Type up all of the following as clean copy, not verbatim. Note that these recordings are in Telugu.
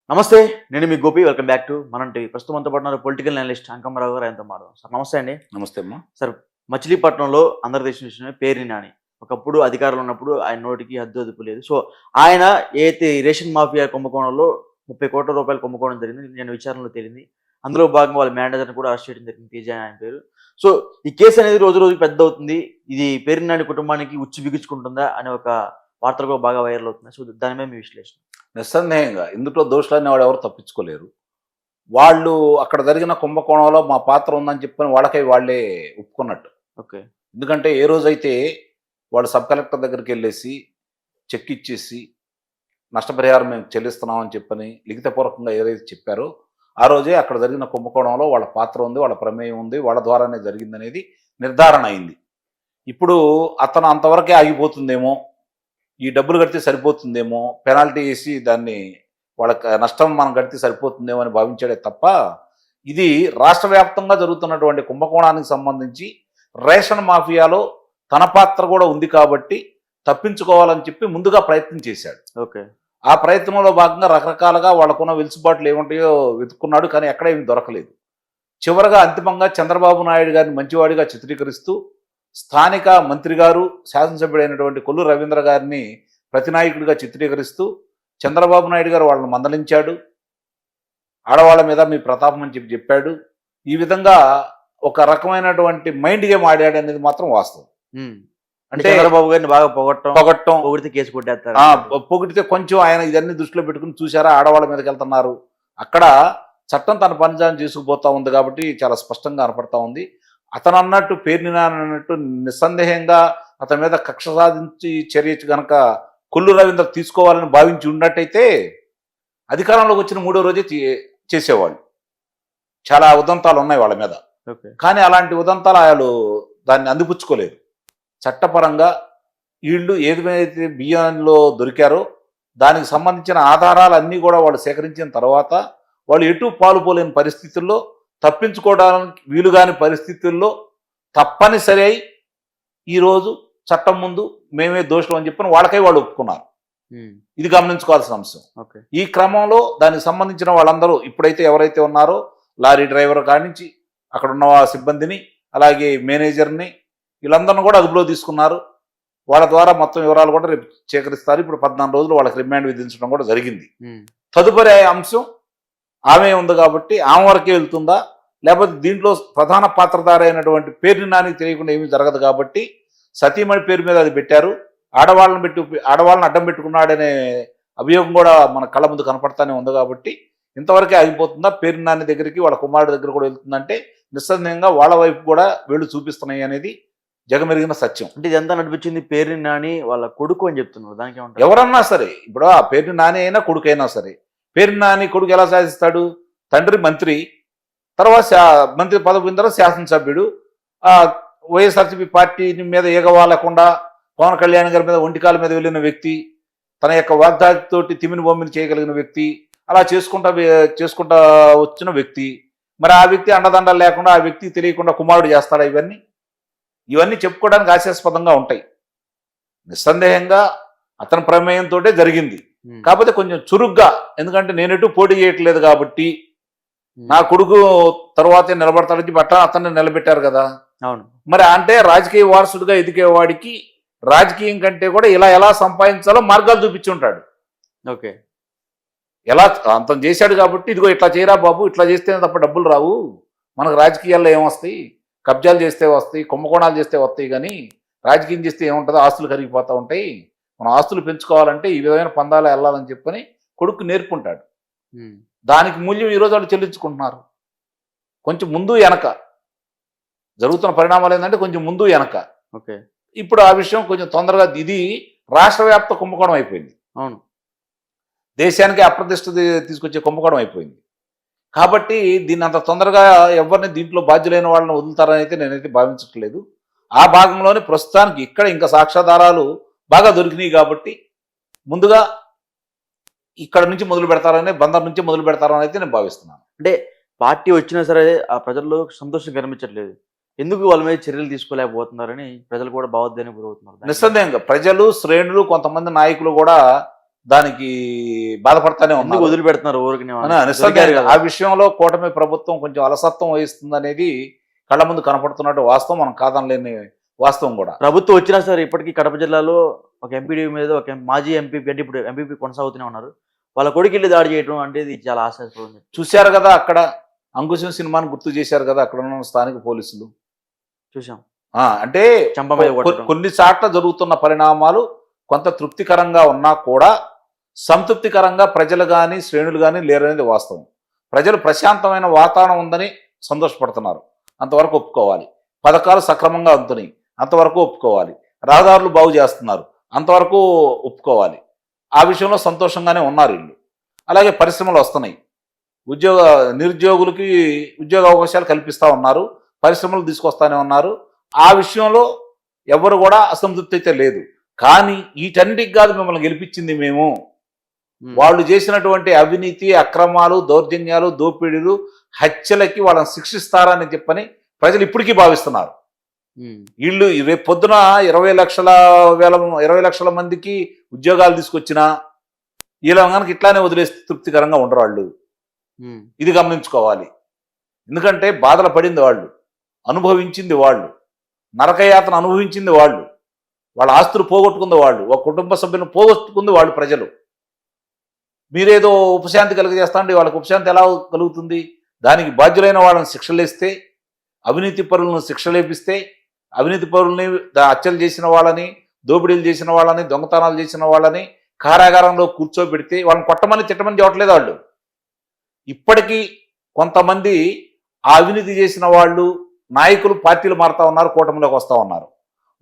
నమస్తే. నేను మీ గోపి. వెల్కమ్ బ్యాక్ టు మనం టీవీ. ప్రస్తుతం మనతో పాటు ఉన్నారు పొలిటికల్ అనలిస్ట్ అంకమ్మరావు గారు. ఆయనతో మాట్లాడదాం. సార్ నమస్తే అండి. నమస్తే అమ్మా. సార్, మచిలీపట్నంలో అందరు తెలిసిన విషయమే పేర్ని నాని. ఒకప్పుడు అధికారంలో ఉన్నప్పుడు ఆయన నోటికి హద్దు అదుపు లేదు. సో ఆయన ఏదైతే ఈ రేషన్ మాఫియా కుంభకోణంలో 30 కోట్ల రూపాయలు కుంభకోణం జరిగింది. నేను విచారణలో తేలింది. అందులో భాగంగా వాళ్ళ మేనేజర్‌ని కూడా అరెస్ట్ చేయడం జరిగింది. తేజ ఆయన పేరు. సో ఈ కేసు అనేది రోజు రోజుకి పెద్ద అవుతుంది. ఇది పేర్ని నాని కుటుంబానికి ఉచ్చు బిగుచుకుంటుందా అనే ఒక వార్తలు కూడా బాగా వైరల్ అవుతున్నాయి. సో దాని మీద మీ విశ్లేషణ. నిస్సందేహంగా ఇందులో దోషులనే వాడు ఎవరు తప్పించుకోలేరు. వాళ్ళు అక్కడ జరిగిన కుంభకోణంలో మా పాత్ర ఉందని చెప్పని వాళ్ళకై వాళ్ళే ఒప్పుకున్నట్టు. ఓకే. ఎందుకంటే ఏ రోజైతే వాళ్ళు సబ్ కలెక్టర్ దగ్గరికి వెళ్ళేసి చెక్ ఇచ్చేసి నష్టపరిహారం మేము చెల్లిస్తున్నామని చెప్పని లిఖితపూర్వకంగా ఏదైతే చెప్పారో ఆ రోజే అక్కడ జరిగిన కుంభకోణంలో వాళ్ళ పాత్ర ఉంది, వాళ్ళ ప్రమేయం ఉంది, వాళ్ళ ద్వారానే జరిగిందనేది నిర్ధారణ అయింది. ఇప్పుడు అతను అంతవరకే ఆగిపోతుందేమో, ఈ డబ్బులు కడితే సరిపోతుందేమో, పెనాల్టీ వేసి దాన్ని వాళ్ళకి నష్టం మనం కడితే సరిపోతుందేమో అని భావించాడే తప్ప ఇది రాష్ట్ర వ్యాప్తంగా జరుగుతున్నటువంటి కుంభకోణానికి సంబంధించి రేషన్ మాఫియాలో తన పాత్ర కూడా ఉంది కాబట్టి తప్పించుకోవాలని చెప్పి ముందుగా ప్రయత్నం చేశాడు. ఓకే. ఆ ప్రయత్నంలో భాగంగా రకరకాలుగా వాళ్ళకున్న వెలుసుబాట్లు ఏముంటాయో వెతుక్కున్నాడు, కానీ ఎక్కడ ఏమి దొరకలేదు. చివరగా అంతిమంగా చంద్రబాబు నాయుడు గారిని మంచివాడిగా చిత్రీకరిస్తూ స్థానిక మంత్రి గారు శాసనసభ్యుడైనటువంటి కొల్లు రవీంద్ర గారిని ప్రతినాయకుడిగా చిత్రీకరిస్తూ చంద్రబాబు నాయుడు గారు వాళ్ళని మందలించాడు. ఆడవాళ్ళ మీద మీ ప్రతాపం అని చెప్పి చెప్పాడు. ఈ విధంగా ఒక రకమైనటువంటి మైండ్ గేమ్ ఆడాడు అనేది మాత్రం వాస్తవం. అంటే చంద్రబాబు గారిని బాగా పొగట్టం పొగిడితే కేసు కొట్టేస్తారు. పొగిడితే కొంచెం ఆయన ఇదన్నీ దృష్టిలో పెట్టుకుని చూసారా ఆడవాళ్ళ మీదకి వెళ్తున్నారు. అక్కడ చట్టం తన పనిజాన్ని చేసుకుపోతా ఉంది కాబట్టి చాలా స్పష్టంగా కనపడతా ఉంది. అతను అన్నట్టు పేర్ని అన్నట్టు నిస్సందేహంగా అతని మీద కక్ష సాధించి చర్య గనక కొల్లు రవీంద్ర తీసుకోవాలని భావించి ఉన్నట్టయితే అధికారంలోకి వచ్చిన 3వ రోజే చేసేవాళ్ళు. చాలా ఉదంతాలు ఉన్నాయి వాళ్ళ మీద. కానీ అలాంటి ఉదంతాలు వాళ్ళు దాన్ని అందిపుచ్చుకోలేదు. చట్టపరంగా వీళ్ళు ఏదైతే బియ్యంలో దొరికారో దానికి సంబంధించిన ఆధారాలన్నీ కూడా వాళ్ళు సేకరించిన తర్వాత వాళ్ళు ఎటు పాలుపోలేని పరిస్థితుల్లో, తప్పించుకోవడానికి వీలుగాని పరిస్థితుల్లో తప్పనిసరి అయి ఈరోజు చట్టం ముందు మేమే దోషులు అని చెప్పని వాళ్ళకై వాళ్ళు ఒప్పుకున్నారు. ఇది గమనించుకోవాల్సిన అంశం. ఈ క్రమంలో దానికి సంబంధించిన వాళ్ళందరూ ఇప్పుడైతే ఎవరైతే ఉన్నారో లారీ డ్రైవర్ కాడి నుంచి అక్కడ ఉన్న సిబ్బందిని, అలాగే మేనేజర్ని, వీళ్ళందరినీ కూడా అదుపులో తీసుకున్నారు. వాళ్ళ ద్వారా మొత్తం వివరాలు కూడా రేపు సేకరిస్తారు. ఇప్పుడు 14 రోజులు వాళ్ళకి రిమాండ్ విధించడం కూడా జరిగింది. తదుపరి అంశం ఆమె ఉంది కాబట్టి ఆమె వరకే వెళ్తుందా, లేకపోతే దీంట్లో ప్రధాన పాత్రధారి అయినటువంటి పేర్ని నానికి తెలియకుండా ఏమీ జరగదు కాబట్టి సతీమణి పేరు మీద అది పెట్టారు. ఆడవాళ్ళని అడ్డం పెట్టుకున్నాడనే అభియోగం కూడా మన కళ్ళ ముందు కనపడతానే ఉంది కాబట్టి ఇంతవరకే ఆగిపోతుందా, పేర్ని నాని దగ్గరికి వాళ్ళ కుమారుడి దగ్గర కూడా వెళ్తుందంటే నిస్సందేహంగా వాళ్ళ వైపు కూడా వేళ్ళు చూపిస్తున్నాయి అనేది జగమెరిగిన సత్యం. అంటే ఇదంతా నడిపించింది పేర్ని నాని వాళ్ళ కొడుకు అని చెప్తున్నారు. దానికి ఏమంటారు? ఎవరన్నా సరే, ఇప్పుడు ఆ పేర్ని నాని అయినా కొడుకైనా సరే, పేర్ని నాని కొడుకు ఎలా సాధిస్తాడు? తండ్రి మంత్రి, తర్వాత మంత్రి పదవి తర్వాత శాసనసభ్యుడు, వైఎస్ఆర్సీపీ పార్టీ మీద ఏగవాలకుండా పవన్ కళ్యాణ్ గారి మీద ఒంటికాల మీద వెళ్ళిన వ్యక్తి, తన యొక్క వాగ్దాటితోటి తిమిని బొమ్మిని చేయగలిగిన వ్యక్తి, అలా చేసుకుంటా వచ్చిన వ్యక్తి. మరి ఆ వ్యక్తి అండదండలు లేకుండా ఆ వ్యక్తికి తెలియకుండా కుమారుడు చేస్తాడా? ఇవన్నీ చెప్పుకోవడానికి హాస్యాస్పదంగా ఉంటాయి. నిస్సందేహంగా అతని ప్రమేయంతో జరిగింది. కాకపోతే కొంచెం చురుగ్గా, ఎందుకంటే నేనెటు పోటీ చేయట్లేదు కాబట్టి నా కొడుకు తర్వాతే నిలబడతాడని చెప్పి అట్లా అతన్ని నిలబెట్టారు కదా. అవును. మరి అంటే రాజకీయ వారసుడిగా ఎదిగేవాడికి రాజకీయం కంటే కూడా ఎలా సంపాదించాలో మార్గాలు చూపించి ఉంటాడు. ఓకే. ఎలా అంతం చేశాడు కాబట్టి ఇదిగో ఇట్లా చేయరా బాబు, ఇట్లా చేస్తేనే తప్ప డబ్బులు రావు, మనకు రాజకీయాల్లో ఏమొస్తాయి, కబ్జాలు చేస్తే వస్తాయి, కుంభకోణాలు చేస్తే వస్తాయి, కానీ రాజకీయం చేస్తే ఏముంటుందో ఆస్తులు కరిగిపోతూ ఉంటాయి, మనం ఆస్తులు పెంచుకోవాలంటే ఈ విధమైన పందాలు వెళ్ళాలని చెప్పని కొడుకు నేర్పుంటాడు. దానికి మూల్యం ఈరోజు వాళ్ళు చెల్లించుకుంటున్నారు. కొంచెం ముందు వెనక జరుగుతున్న పరిణామాలు ఏంటంటే కొంచెం ముందు వెనక. ఓకే. ఇప్పుడు ఆ విషయం కొంచెం తొందరగా, ఇది రాష్ట్ర వ్యాప్త కుంభకోణం అయిపోయింది. అవును. దేశానికి అప్రతిష్ట తీసుకొచ్చే కుంభకోణం అయిపోయింది. కాబట్టి దీన్ని అంత తొందరగా ఎవరిని దీంట్లో బాధ్యులైన వాళ్ళని వదులుతారని అయితే నేనైతే భావించట్లేదు. ఆ భాగంలోనే ప్రస్తుతానికి ఇక్కడ ఇంకా సాక్ష్యాధారాలు బాగా దొరికినాయి కాబట్టి ముందుగా ఇక్కడ నుంచి మొదలు పెడతారని, బందర్ నుంచి మొదలు పెడతారని అయితే నేను భావిస్తున్నాను. అంటే పార్టీ వచ్చినా సరే ఆ ప్రజల్లో సంతోషం కనిపించట్లేదు. ఎందుకు వాళ్ళ మీద చర్యలు తీసుకోలేకపోతున్నారని ప్రజలు కూడా భావోద్వేగానికి గురవుతున్నారు. నిస్సందేహంగా ప్రజలు, శ్రేణులు, కొంతమంది నాయకులు కూడా దానికి బాధపడతానే ఎందుకు ఉన్నారు. వదిలిపెడుతున్నారు ఊరికి నిస్సందేహంగా ఆ విషయంలో కూటమి ప్రభుత్వం కొంచెం అలసత్వం వహిస్తుంది అనేది కళ్ళ ముందు కనపడుతున్నట్టు వాస్తవం, మనం కాదనలేని వాస్తవం కూడా. ప్రభుత్వం వచ్చినా సరే ఇప్పటికీ కడప జిల్లాలో ఒక ఎంపీడీ మీద ఒక మాజీ ఎంపీపీ అంటే ఇప్పుడు ఎంపీపీ కొనసాగుతూనే ఉన్నారు. వాళ్ళ కొడుకు వెళ్ళి దాడి చేయడం అంటే ఇది చాలా హాస్యాస్పదం. చూశారు కదా అక్కడ అంకుశం సినిమాని గుర్తు చేశారు కదా అక్కడ ఉన్న స్థానిక పోలీసులు. చూసాం. అంటే చంప మీద కొట్టడం. కొన్ని చోట్ల జరుగుతున్న పరిణామాలు కొంత తృప్తికరంగా ఉన్నా కూడా సంతృప్తికరంగా ప్రజలు కానీ శ్రేణులు కానీ లేరనేది వాస్తవం. ప్రజలు ప్రశాంతమైన వాతావరణం ఉందని సంతోషపడుతున్నారు, అంతవరకు ఒప్పుకోవాలి. పథకాలు సక్రమంగా అందుతున్నాయి, అంతవరకు ఒప్పుకోవాలి. రహదారులు బాగు చేస్తున్నారు, అంతవరకు ఒప్పుకోవాలి. ఆ విషయంలో సంతోషంగానే ఉన్నారు వీళ్ళు. అలాగే పరిశ్రమలు వస్తున్నాయి, నిరుద్యోగులకి ఉద్యోగ అవకాశాలు కల్పిస్తూ ఉన్నారు, పరిశ్రమలు తీసుకొస్తానే ఉన్నారు. ఆ విషయంలో ఎవరు కూడా అసంతృప్తి అయితే లేదు. కానీ వీటన్నిటికి కాదు మిమ్మల్ని గెలిపించింది మేము, వాళ్ళు చేసినటువంటి అవినీతి, అక్రమాలు, దౌర్జన్యాలు, దోపిడీలు, హత్యలకి వాళ్ళని శిక్షిస్తారని చెప్పని ప్రజలు ఇప్పటికీ భావిస్తున్నారు. వీళ్ళు రేపు పొద్దున 20 లక్షల మందికి ఉద్యోగాలు తీసుకొచ్చినా వీళ్ళ కనుక ఇట్లానే వదిలేస్తే తృప్తికరంగా ఉండరు వాళ్ళు. ఇది గమనించుకోవాలి. ఎందుకంటే బాధలు పడింది వాళ్ళు, అనుభవించింది వాళ్ళు, నరకయాతన అనుభవించింది వాళ్ళు, వాళ్ళ ఆస్తులు పోగొట్టుకుంది వాళ్ళు, ఒక కుటుంబ సభ్యులను పోగొట్టుకుంది వాళ్ళు ప్రజలు. మీరేదో ఉపశాంతి కలిగజేస్తాండి, వాళ్ళకి ఉపశాంతి ఎలా కలుగుతుంది? దానికి బాధ్యులైన వాళ్ళని శిక్షలేస్తే, అవినీతి పరులను శిక్షలేపిస్తే, అవినీతి పరుల్ని హత్యలు చేసిన వాళ్ళని, దోపిడీలు చేసిన వాళ్ళని, దొంగతనాలు చేసిన వాళ్ళని కారాగారంలో కూర్చోబెడితే వాళ్ళని కొట్టమని తిట్టమని చెప్పట్లేదు వాళ్ళు. ఇప్పటికీ కొంతమంది ఆ అవినీతి చేసిన వాళ్ళు నాయకులు పార్టీలు మారుతా ఉన్నారు, కూటమిలోకి వస్తూ ఉన్నారు.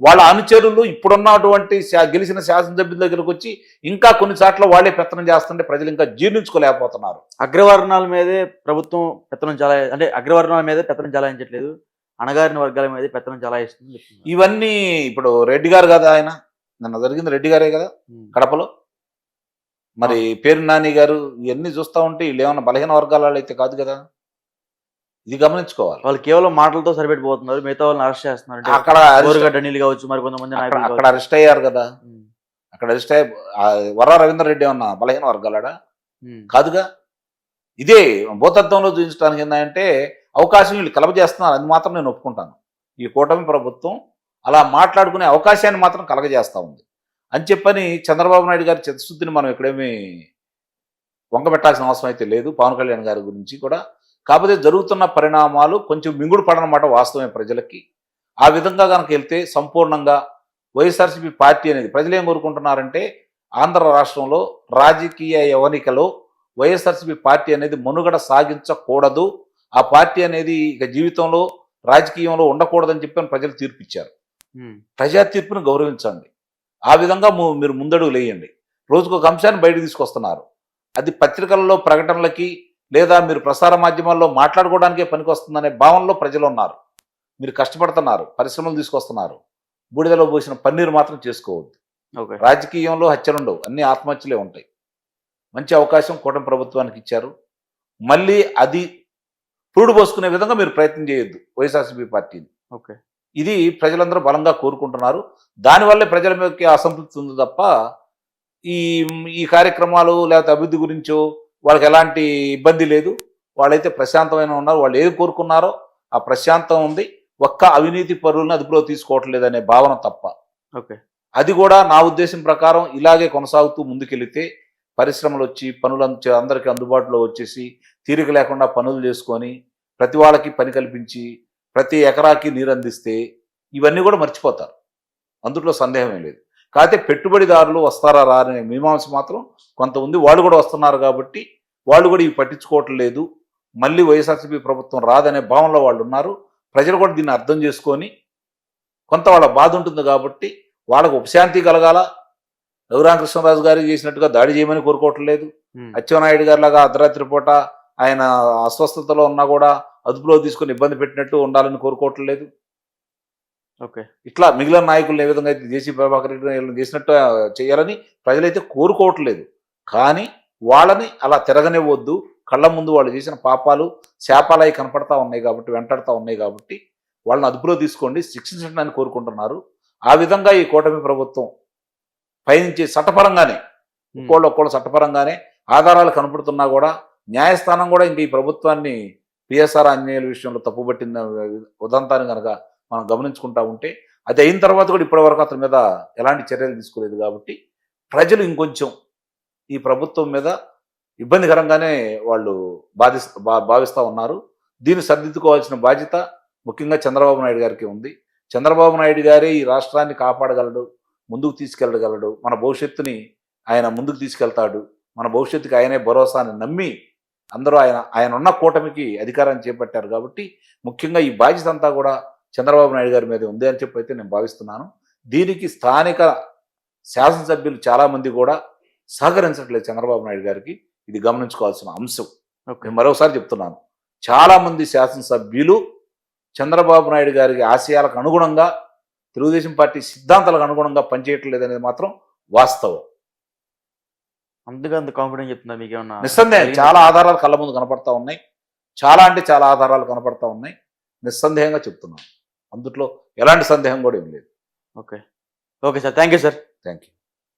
వాళ్ళ అనుచరులు ఇప్పుడున్నటువంటి గెలిచిన శాసనసభ్యుల దగ్గరకు వచ్చి ఇంకా కొన్ని చోట్ల వాళ్ళే పెత్తనం చేస్తుంటే ప్రజలు ఇంకా జీర్ణించుకోలేకపోతున్నారు. అగ్రవర్ణాల మీదే ప్రభుత్వం పెత్తనం అంటే అగ్రవర్ణాల మీదే పెత్తనం చలాయించట్లేదు, అణగారిన వర్గాల మీద పెత్తనం చలాయిస్తుంది. ఇవన్నీ ఇప్పుడు రెడ్డి గారు కదా, ఆయన నిన్న జరిగింది రెడ్డి గారే కదా కడపలో. మరి పేరు నాని గారు ఇవన్నీ చూస్తూ ఉంటే వీళ్ళు ఏమన్నా బలహీన వర్గాల వాళ్ళు అయితే కాదు కదా, ఇది గమనించుకోవాలి. వాళ్ళు కేవలం మాటలతో సరిపెట్టిపోతున్నారు, మిగతా వాళ్ళని అరెస్ట్ చేస్తున్నారు. అక్కడ ఢిల్లీ కావచ్చు, మరి కొంతమంది అక్కడ అరెస్ట్ అయ్యారు కదా, అక్కడ అరెస్ట్ అయ్యి వర్రా రవీందర్ రెడ్డి ఏమన్నా బలహీన వర్గాలాడా? కాదుగా. ఇదే భూతత్వంలో చూపించడానికి ఏంటంటే అవకాశం వీళ్ళు కలగజేస్తున్నారు, అది మాత్రం నేను ఒప్పుకుంటాను. ఈ కూటమి ప్రభుత్వం అలా మాట్లాడుకునే అవకాశాన్ని మాత్రం కలగజేస్తూ ఉంది అని చెప్పని చంద్రబాబు నాయుడు గారి చిత్తశుద్ధిని మనం ఎక్కడేమీ వంకబెట్టాల్సిన అవసరం అయితే లేదు, పవన్ కళ్యాణ్ గారి గురించి కూడా. కాకపోతే జరుగుతున్న పరిణామాలు కొంచెం మింగుడు పడనమాట వాస్తవమే ప్రజలకి. ఆ విధంగా కనుక వెళ్తే సంపూర్ణంగా వైఎస్ఆర్సీపీ పార్టీ అనేది ప్రజలు ఏం కోరుకుంటున్నారంటే ఆంధ్ర రాష్ట్రంలో రాజకీయ యవనికలో వైఎస్ఆర్సీపీ పార్టీ అనేది మనుగడ సాగించకూడదు, ఆ పార్టీ అనేది ఇక జీవితంలో రాజకీయంలో ఉండకూడదని చెప్పని ప్రజలు తీర్పిచ్చారు. ప్రజా తీర్పును గౌరవించండి, ఆ విధంగా మీరు ముందడుగు లేయండి. రోజుకు ఒక అంశాన్ని బయటకు తీసుకొస్తున్నారు, అది పత్రికలలో ప్రకటనలకి లేదా మీరు ప్రసార మాధ్యమాల్లో మాట్లాడుకోవడానికే పనికొస్తుందనే భావనలో ప్రజలు ఉన్నారు. మీరు కష్టపడుతున్నారు, పరిశ్రమలు తీసుకొస్తున్నారు, బూడిదలో పోసిన పన్నీరు మాత్రం చేసుకోవద్దు. రాజకీయంలో హత్యలుండవు, అన్ని ఆత్మహత్యలే ఉంటాయి. మంచి అవకాశం కూటమి ప్రభుత్వానికి ఇచ్చారు, మళ్ళీ అది పురుడు పోసుకునే విధంగా మీరు ప్రయత్నం చేయొద్దు వైఎస్ఆర్సీపీ పార్టీని. ఇది ప్రజలందరూ బలంగా కోరుకుంటున్నారు. దానివల్లే ప్రజల మీదకి అసంతృప్తి ఉంది తప్ప ఈ కార్యక్రమాలు లేకపోతే అభివృద్ధి గురించో వాళ్ళకి ఎలాంటి ఇబ్బంది లేదు. వాళ్ళైతే ప్రశాంతమైన ఉన్నారు, వాళ్ళు ఏది కోరుకున్నారో ఆ ప్రశాంతం ఉంది. ఒక్క అవినీతి పరులను అదుపులో తీసుకోవట్లేదు అనే భావన తప్ప. అది కూడా నా ఉద్దేశం ప్రకారం ఇలాగే కొనసాగుతూ ముందుకెళ్తే పరిశ్రమలు వచ్చి పనులు అందరికీ అందుబాటులో వచ్చేసి తీరిక లేకుండా పనులు చేసుకొని ప్రతి వాళ్ళకి పని కల్పించి ప్రతి ఎకరాకి నీరు అందిస్తే ఇవన్నీ కూడా మర్చిపోతారు, అందులో సందేహమే లేదు. కాకపోతే పెట్టుబడిదారులు వస్తారా రా అనే మీమాంస మాత్రం కొంత ఉంది. వాళ్ళు కూడా వస్తున్నారు కాబట్టి వాళ్ళు కూడా ఇవి పట్టించుకోవట్లేదు. మళ్ళీ వైఎస్ఆర్సీపీ ప్రభుత్వం రాదనే భావనలో వాళ్ళు ఉన్నారు. ప్రజలు కూడా దీన్ని అర్థం చేసుకొని కొంత వాళ్ళ బాధ ఉంటుంది కాబట్టి వాళ్ళకు ఉపశాంతి కలగాల. రఘురామకృష్ణరాజు గారికి చేసినట్టుగా దాడి చేయమని కోరుకోవట్లేదు. అచ్చెన్నాయుడు గారి లాగా అర్ధరాత్రి పూట ఆయన అస్వస్థతలో ఉన్నా కూడా అదుపులో తీసుకొని ఇబ్బంది పెట్టినట్టు ఉండాలని కోరుకోవట్లేదు. ఇట్లా మిగిలిన నాయకులను ఏ విధంగా అయితే జేసీ ప్రభాకర్ రెడ్డి చేసినట్టు చేయాలని ప్రజలైతే కోరుకోవట్లేదు. కానీ వాళ్ళని అలా తిరగనివ్వద్దు. కళ్ళ ముందు వాళ్ళు చేసిన పాపాలు శాపాలై కనపడతా ఉన్నాయి కాబట్టి, వెంటాడుతూ ఉన్నాయి కాబట్టి వాళ్ళని అదుపులో తీసుకోండి, శిక్షించండి కోరుకుంటున్నారు. ఆ విధంగా ఈ కూటమి ప్రభుత్వం పయనించే చట్టపరంగానే ఒక్కోళ్ళు చట్టపరంగానే ఆధారాలు కనపడుతున్నా కూడా న్యాయస్థానం కూడా ఇంక ఈ ప్రభుత్వాన్ని పిఎస్ఆర్ ఆంజనేయుల విషయంలో తప్పుపట్టిన ఉదంతాన్ని కనుక మనం గమనించుకుంటా ఉంటే అది అయిన తర్వాత కూడా ఇప్పటివరకు అతని మీద ఎలాంటి చర్యలు తీసుకోలేదు. కాబట్టి ప్రజలు ఇంకొంచెం ఈ ప్రభుత్వం మీద ఇబ్బందికరంగానే వాళ్ళు భావిస్తూ ఉన్నారు. దీన్ని సరిదిద్దుకోవాల్సిన బాధ్యత ముఖ్యంగా చంద్రబాబు నాయుడు గారికి ఉంది. చంద్రబాబు నాయుడు గారే ఈ రాష్ట్రాన్ని కాపాడగలడు, ముందుకు తీసుకెళ్ళగలడు, మన భవిష్యత్తుని ఆయన ముందుకు తీసుకెళ్తాడు, మన భవిష్యత్తుకి ఆయనే భరోసాని నమ్మి అందరూ ఆయన ఉన్న కూటమికి అధికారాన్ని చేపట్టారు. కాబట్టి ముఖ్యంగా ఈ బాధ్యత అంతా కూడా చంద్రబాబు నాయుడు గారి మీద ఉంది అని చెప్పి అయితే నేను భావిస్తున్నాను. దీనికి స్థానిక శాసనసభ్యులు చాలామంది కూడా సహకరించట్లేదు చంద్రబాబు నాయుడు గారికి. ఇది గమనించుకోవాల్సిన అంశం. నేను మరోసారి చెప్తున్నాను, చాలామంది శాసనసభ్యులు చంద్రబాబు నాయుడు గారికి ఆశయాలకు అనుగుణంగా, తెలుగుదేశం పార్టీ సిద్ధాంతాలకు అనుగుణంగా పనిచేయట్లేదు అనేది మాత్రం వాస్తవం. అందుకే అంత కాన్ఫిడెంట్ చెప్తున్నా మీకు ఏమన్నా? నిస్సందేహం చాలా ఆధారాలు కళ్ళ ముందు కనపడతా ఉన్నాయి. చాలా అంటే చాలా ఆధారాలు కనపడతా ఉన్నాయి. నిస్సందేహంగా చెప్తున్నాను. అందుట్లో ఎలాంటి సందేహం కూడా ఏం లేదు. Okay sir, thank you sir. Thank you.